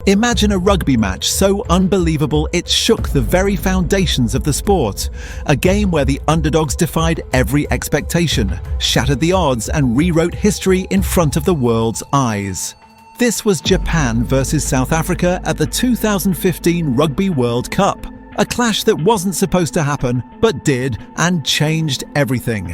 Imagine a rugby match so unbelievable it shook the very foundations of the sport. A game where the underdogs defied every expectation, shattered the odds and rewrote history in front of the world's eyes. This was Japan versus South Africa at the 2015 Rugby World Cup. A clash that wasn't supposed to happen, but did, and changed everything.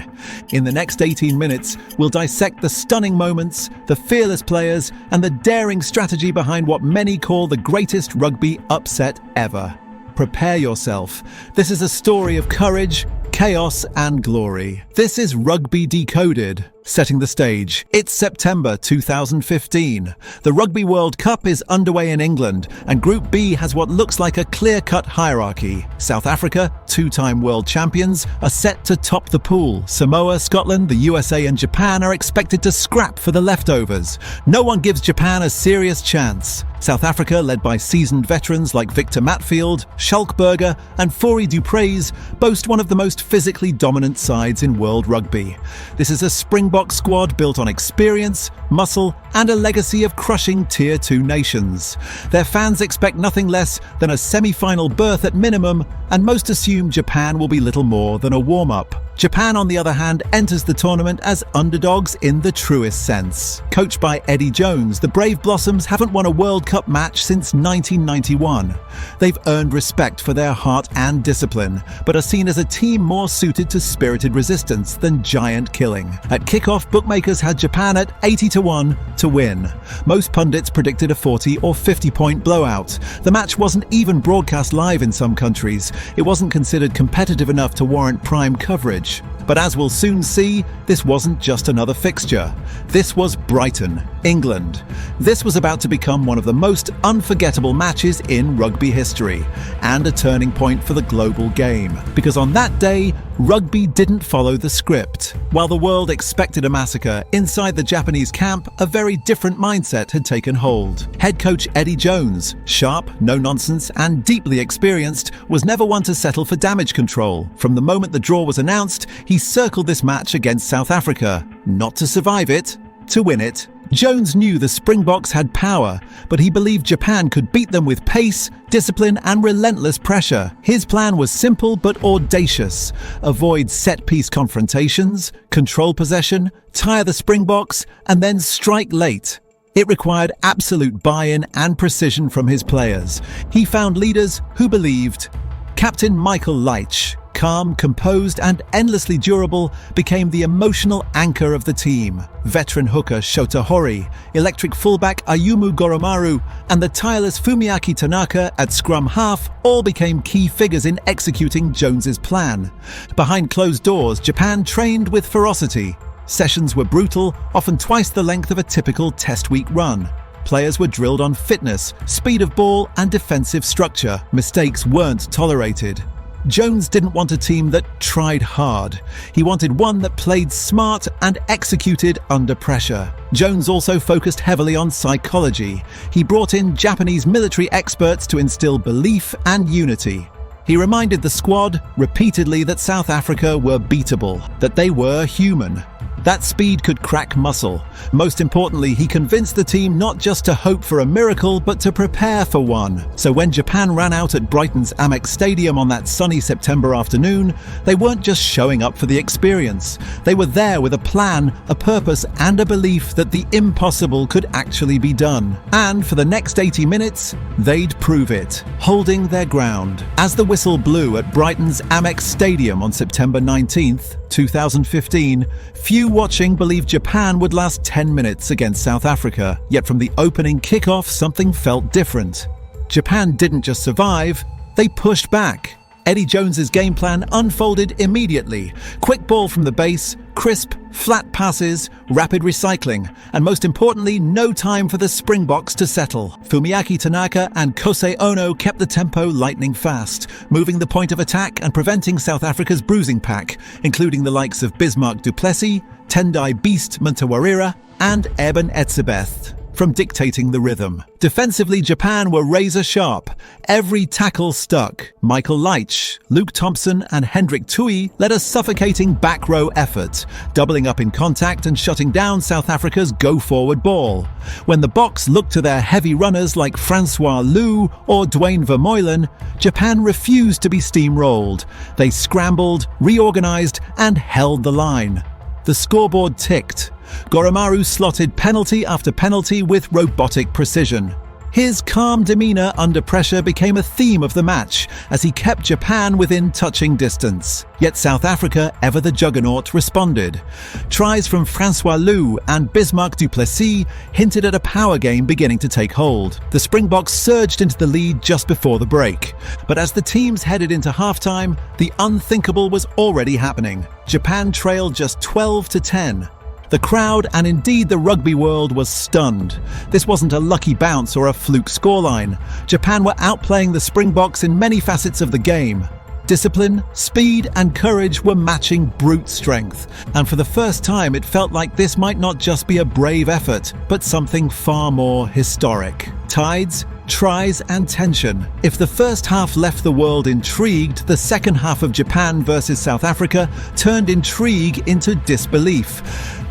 In the next 18 minutes, we'll dissect the stunning moments, the fearless players, and the daring strategy behind what many call the greatest rugby upset ever. Prepare yourself. This is a story of courage, chaos, and glory. This is Rugby Decoded. Setting the stage, it's September 2015. The Rugby World Cup is underway in England, and Group B has what looks like a clear-cut hierarchy. South Africa, two-time world champions, are set to top the pool. Samoa, Scotland, the USA and Japan are expected to scrap for the leftovers. No one gives Japan a serious chance. South Africa, led by seasoned veterans like Victor Matfield, Schalkberger and Fourie Dupreez, boast one of the most physically dominant sides in world rugby. This is a Springboks squad built on experience, muscle and a legacy of crushing Tier 2 nations. Their fans expect nothing less than a semi-final berth at minimum, and most assume Japan will be little more than a warm-up. Japan, on the other hand, enters the tournament as underdogs in the truest sense. Coached by Eddie Jones, the Brave Blossoms haven't won a World Cup match since 1991. They've earned respect for their heart and discipline, but are seen as a team more suited to spirited resistance than giant killing. At kickoff, bookmakers had Japan at 80-1 to win. Most pundits predicted a 40 or 50-point blowout. The match wasn't even broadcast live in some countries. It wasn't considered competitive enough to warrant prime coverage. But as we'll soon see, this wasn't just another fixture. This was Brighton, England. This was about to become one of the most unforgettable matches in rugby history, and a turning point for the global game. Because on that day, rugby didn't follow the script. While the world expected a massacre, inside the Japanese camp, a very different mindset had taken hold. Head coach Eddie Jones, sharp, no-nonsense, and deeply experienced, was never one to settle for damage control. From the moment the draw was announced, he circled this match against South Africa, not to survive it, to win it. Jones knew the Springboks had power, but he believed Japan could beat them with pace, discipline and relentless pressure. His plan was simple but audacious. Avoid set-piece confrontations, control possession, tire the Springboks, and then strike late. It required absolute buy-in and precision from his players. He found leaders who believed. Captain Michael Leitch, calm, composed and endlessly durable, became the emotional anchor of the team. Veteran hooker Shota Hori, electric fullback Ayumu Goromaru and the tireless Fumiaki Tanaka at scrum half all became key figures in executing Jones's plan. Behind closed doors, Japan trained with ferocity. Sessions were brutal, often twice the length of a typical test week run. Players were drilled on fitness, speed of ball and defensive structure. Mistakes weren't tolerated. Jones didn't want a team that tried hard. He wanted one that played smart and executed under pressure. Jones also focused heavily on psychology. He brought in Japanese military experts to instill belief and unity. He reminded the squad repeatedly that South Africa were beatable, that they were human. That speed could crack muscle. Most importantly, he convinced the team not just to hope for a miracle, but to prepare for one. So when Japan ran out at Brighton's Amex Stadium on that sunny September afternoon, they weren't just showing up for the experience. They were there with a plan, a purpose, and a belief that the impossible could actually be done. And for the next 80 minutes, they'd prove it, holding their ground. As the whistle blew at Brighton's Amex Stadium on September 19th, 2015, few watching believed Japan would last 10 minutes against South Africa. Yet from the opening kickoff, something felt different. Japan didn't just survive, they pushed back. Eddie Jones's game plan unfolded immediately. Quick ball from the base, crisp, flat passes, rapid recycling, and most importantly, no time for the Springboks to settle. Fumiaki Tanaka and Kosei Ono kept the tempo lightning fast, moving the point of attack and preventing South Africa's bruising pack, including the likes of Bismarck du Plessis, Tendai Beast Mtawarira, and Eben Etzebeth. from dictating the rhythm. Defensively, Japan were razor sharp. Every tackle stuck. Michael Leitch, Luke Thompson and Hendrik Tui led a suffocating back row effort, doubling up in contact and shutting down South Africa's go-forward ball. When the Boks looked to their heavy runners like Francois Louw or Dwayne Vermeulen, Japan refused to be steamrolled. They scrambled, reorganized and held the line. The scoreboard ticked. Goromaru slotted penalty after penalty with robotic precision. His calm demeanor under pressure became a theme of the match as he kept Japan within touching distance. Yet South Africa, ever the juggernaut, responded. Tries from Francois Louw and Bismarck du Plessis hinted at a power game beginning to take hold. The Springboks surged into the lead just before the break. But as the teams headed into halftime, the unthinkable was already happening. Japan trailed just 12-10. The crowd, and indeed the rugby world, was stunned. This wasn't a lucky bounce or a fluke scoreline. Japan were outplaying the Springboks in many facets of the game. Discipline, speed and courage were matching brute strength, and for the first time it felt like this might not just be a brave effort, but something far more historic. Tides, tries and tension. If the first half left the world intrigued, the second half of Japan versus South Africa turned intrigue into disbelief.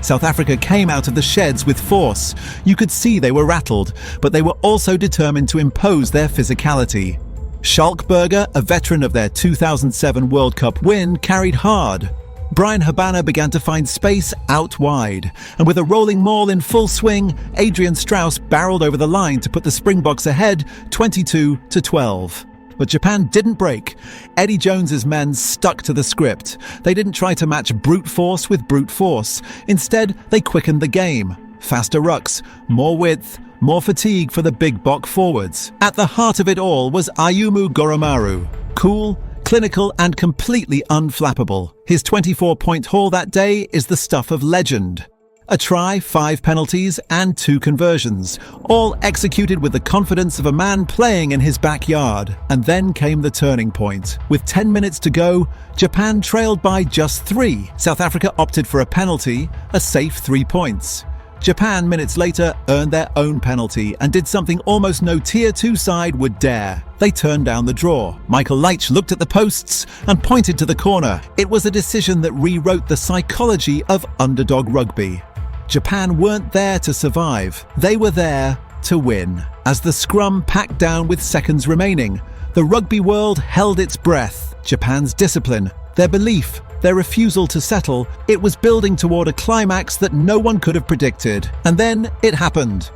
South Africa came out of the sheds with force. You could see they were rattled, but they were also determined to impose their physicality. Schalkberger, a veteran of their 2007 World Cup win, carried hard. Brian Habana began to find space out wide, and with a rolling maul in full swing, Adrian Strauss barreled over the line to put the Springboks ahead 22-12. But Japan didn't break. Eddie Jones's men stuck to the script. They didn't try to match brute force with brute force. Instead, they quickened the game. Faster rucks, more width, more fatigue for the big Bok forwards. At the heart of it all was Ayumu Goromaru. Cool, clinical and completely unflappable. His 24-point haul that day is the stuff of legend. A try, 5 penalties and 2 conversions, all executed with the confidence of a man playing in his backyard. And then came the turning point. With 10 minutes to go, Japan trailed by just 3. South Africa opted for a penalty, a safe 3 points. Japan, minutes later, earned their own penalty and did something almost no Tier 2 side would dare. They turned down the draw. Michael Leitch looked at the posts and pointed to the corner. It was a decision that rewrote the psychology of underdog rugby. Japan weren't there to survive. They were there to win. As the scrum packed down with seconds remaining, the rugby world held its breath. Japan's discipline, their belief, their refusal to settle, it was building toward a climax that no one could have predicted. And then it happened.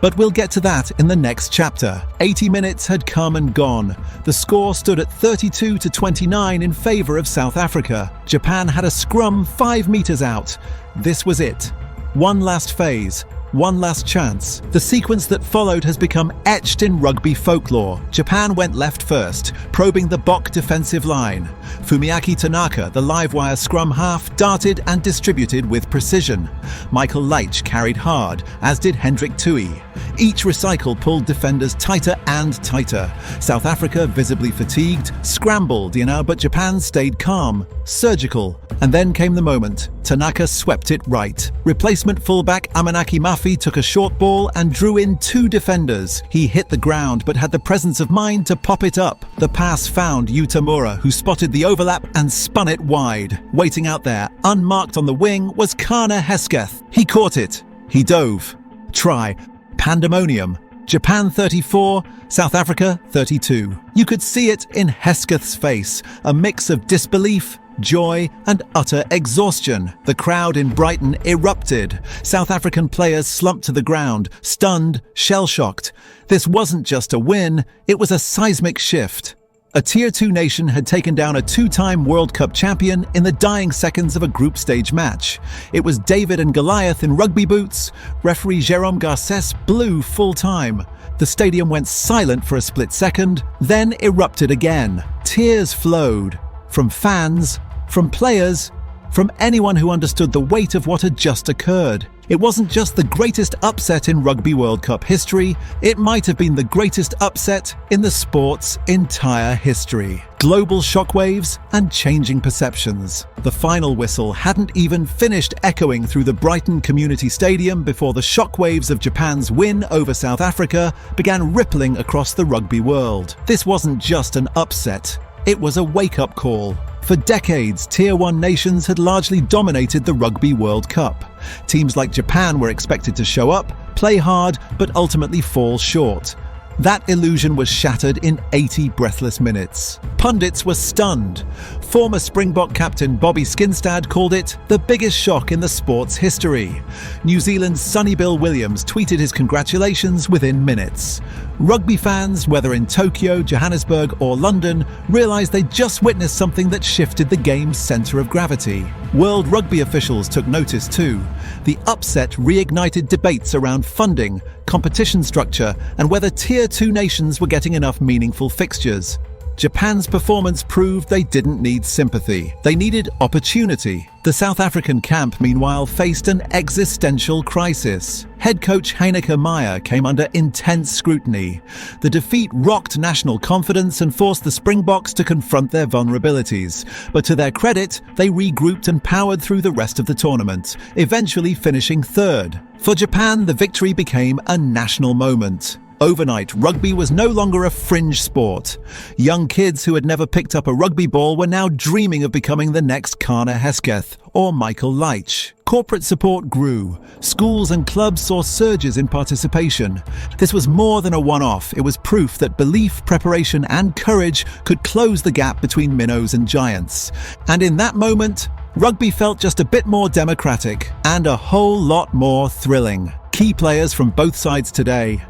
But we'll get to that in the next chapter. 80 minutes had come and gone. The score stood at 32-29 in favour of South Africa. Japan had a scrum 5 metres out. This was it. One last phase, one last chance. The sequence that followed has become etched in rugby folklore. Japan went left first, probing the Bok defensive line. Fumiaki Tanaka, the live-wire scrum half, darted and distributed with precision. Michael Leitch carried hard, as did Hendrik Tui. Each recycle pulled defenders tighter and tighter. South Africa, visibly fatigued, scrambled, but Japan stayed calm, surgical. And then came the moment. Tanaka swept it right. Replacement fullback Amanaki Mafi took a short ball and drew in 2 defenders. He hit the ground but had the presence of mind to pop it up. The pass found Utamura, who spotted the overlap and spun it wide. Waiting out there, unmarked on the wing, was Karne Hesketh. He caught it. He dove. Try. Pandemonium. Japan 34, South Africa 32. You could see it in Hesketh's face, a mix of disbelief, joy and utter exhaustion. The crowd in Brighton erupted. South African players slumped to the ground, stunned, shell-shocked. This wasn't just a win, it was a seismic shift. A Tier 2 nation had taken down a 2-time World Cup champion in the dying seconds of a group stage match. It was David and Goliath in rugby boots. Referee Jérôme Garcès blew full time. The stadium went silent for a split second, then erupted again. Tears flowed. From fans, from players, from anyone who understood the weight of what had just occurred. It wasn't just the greatest upset in Rugby World Cup history, it might have been the greatest upset in the sport's entire history. Global shockwaves and changing perceptions. The final whistle hadn't even finished echoing through the Brighton Community Stadium before the shockwaves of Japan's win over South Africa began rippling across the rugby world. This wasn't just an upset, it was a wake-up call. For decades, Tier 1 nations had largely dominated the Rugby World Cup. Teams like Japan were expected to show up, play hard, but ultimately fall short. That illusion was shattered in 80 breathless minutes. Pundits were stunned. Former Springbok captain Bobby Skinstad called it the biggest shock in the sport's history. New Zealand's Sonny Bill Williams tweeted his congratulations within minutes. Rugby fans, whether in Tokyo, Johannesburg or London, realised they'd just witnessed something that shifted the game's centre of gravity. World rugby officials took notice too. The upset reignited debates around funding, competition structure and whether Tier 2 nations were getting enough meaningful fixtures. Japan's performance proved they didn't need sympathy. They needed opportunity. The South African camp, meanwhile, faced an existential crisis. Head coach Heineke Meyer came under intense scrutiny. The defeat rocked national confidence and forced the Springboks to confront their vulnerabilities. But to their credit, they regrouped and powered through the rest of the tournament, eventually finishing third. For Japan, the victory became a national moment. Overnight, rugby was no longer a fringe sport. Young kids who had never picked up a rugby ball were now dreaming of becoming the next Karne Hesketh or Michael Leitch. Corporate support grew. Schools and clubs saw surges in participation. This was more than a one-off. It was proof that belief, preparation and courage could close the gap between minnows and giants. And in that moment, rugby felt just a bit more democratic and a whole lot more thrilling. Key players from both sides today.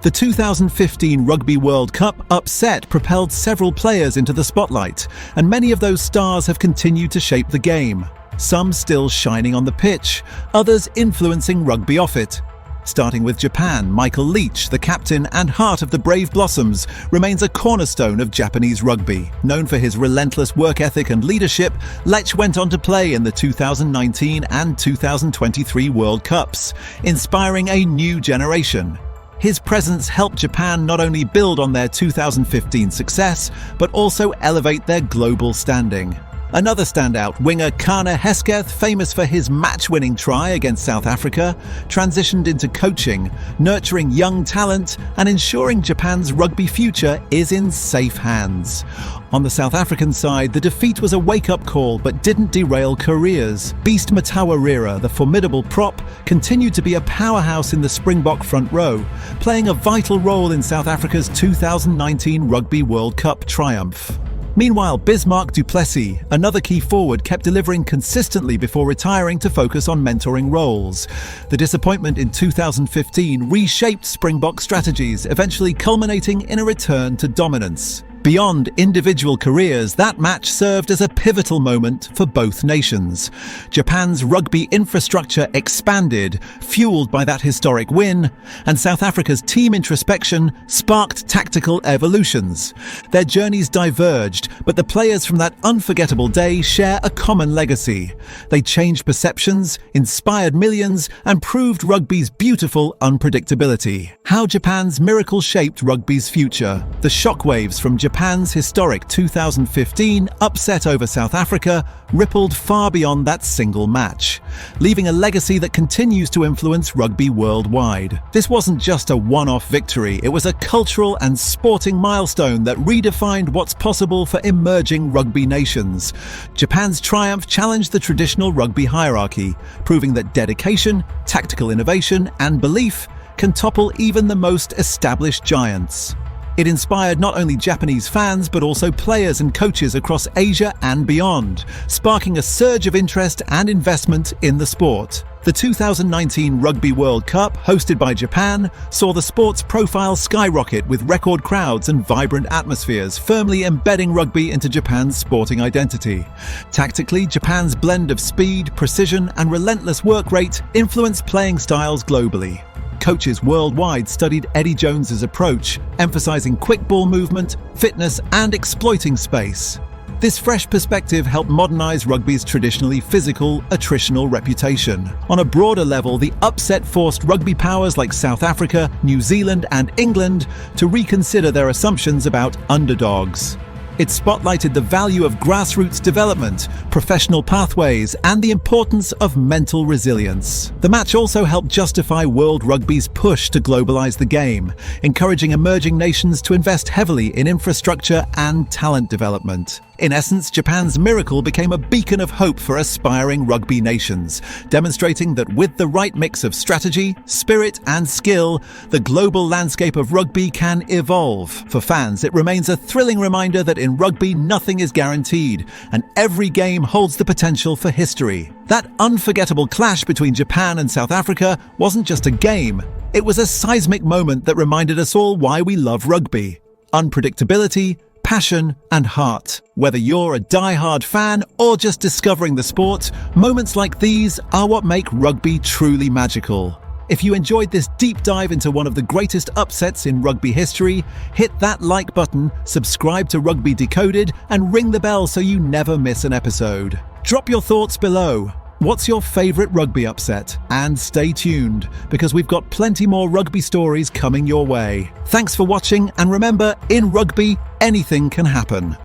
The 2015 Rugby World Cup upset propelled several players into the spotlight, and many of those stars have continued to shape the game. Some still shining on the pitch, others influencing rugby off it. Starting with Japan, Michael Leitch, the captain and heart of the Brave Blossoms, remains a cornerstone of Japanese rugby. Known for his relentless work ethic and leadership, Leitch went on to play in the 2019 and 2023 World Cups, inspiring a new generation. His presence helped Japan not only build on their 2015 success, but also elevate their global standing. Another standout, winger Karne Hesketh, famous for his match-winning try against South Africa, transitioned into coaching, nurturing young talent and ensuring Japan's rugby future is in safe hands. On the South African side, the defeat was a wake-up call but didn't derail careers. Beast Matawarira, the formidable prop, continued to be a powerhouse in the Springbok front row, playing a vital role in South Africa's 2019 Rugby World Cup triumph. Meanwhile, Bismarck du Plessis, another key forward, kept delivering consistently before retiring to focus on mentoring roles. The disappointment in 2015 reshaped Springbok strategies, eventually culminating in a return to dominance. Beyond individual careers, that match served as a pivotal moment for both nations. Japan's rugby infrastructure expanded, fueled by that historic win, and South Africa's team introspection sparked tactical evolutions. Their journeys diverged, but the players from that unforgettable day share a common legacy. They changed perceptions, inspired millions, and proved rugby's beautiful unpredictability. How Japan's miracle shaped rugby's future. The shockwaves from Japan's historic 2015 upset over South Africa rippled far beyond that single match, leaving a legacy that continues to influence rugby worldwide. This wasn't just a one-off victory, it was a cultural and sporting milestone that redefined what's possible for emerging rugby nations. Japan's triumph challenged the traditional rugby hierarchy, proving that dedication, tactical innovation, and belief can topple even the most established giants. It inspired not only Japanese fans but also players and coaches across Asia and beyond, sparking a surge of interest and investment in the sport. The 2019 Rugby World Cup, hosted by Japan, saw the sport's profile skyrocket with record crowds and vibrant atmospheres, firmly embedding rugby into Japan's sporting identity. Tactically, Japan's blend of speed, precision, and relentless work rate influenced playing styles globally. Coaches worldwide studied Eddie Jones's approach, emphasizing quick ball movement, fitness, and exploiting space. This fresh perspective helped modernise rugby's traditionally physical, attritional reputation. On a broader level, the upset forced rugby powers like South Africa, New Zealand and England to reconsider their assumptions about underdogs. It spotlighted the value of grassroots development, professional pathways, and the importance of mental resilience. The match also helped justify World Rugby's push to globalise the game, encouraging emerging nations to invest heavily in infrastructure and talent development. In essence, Japan's miracle became a beacon of hope for aspiring rugby nations, demonstrating that with the right mix of strategy, spirit, and skill, the global landscape of rugby can evolve. For fans, it remains a thrilling reminder that in rugby, nothing is guaranteed, and every game holds the potential for history. That unforgettable clash between Japan and South Africa wasn't just a game, it was a seismic moment that reminded us all why we love rugby. Unpredictability, passion and heart. Whether you're a die-hard fan or just discovering the sport, moments like these are what make rugby truly magical. If you enjoyed this deep dive into one of the greatest upsets in rugby history, hit that like button, subscribe to Rugby Decoded, and ring the bell so you never miss an episode. Drop your thoughts below. What's your favourite rugby upset? And stay tuned, because we've got plenty more rugby stories coming your way. Thanks for watching, and remember, in rugby, anything can happen.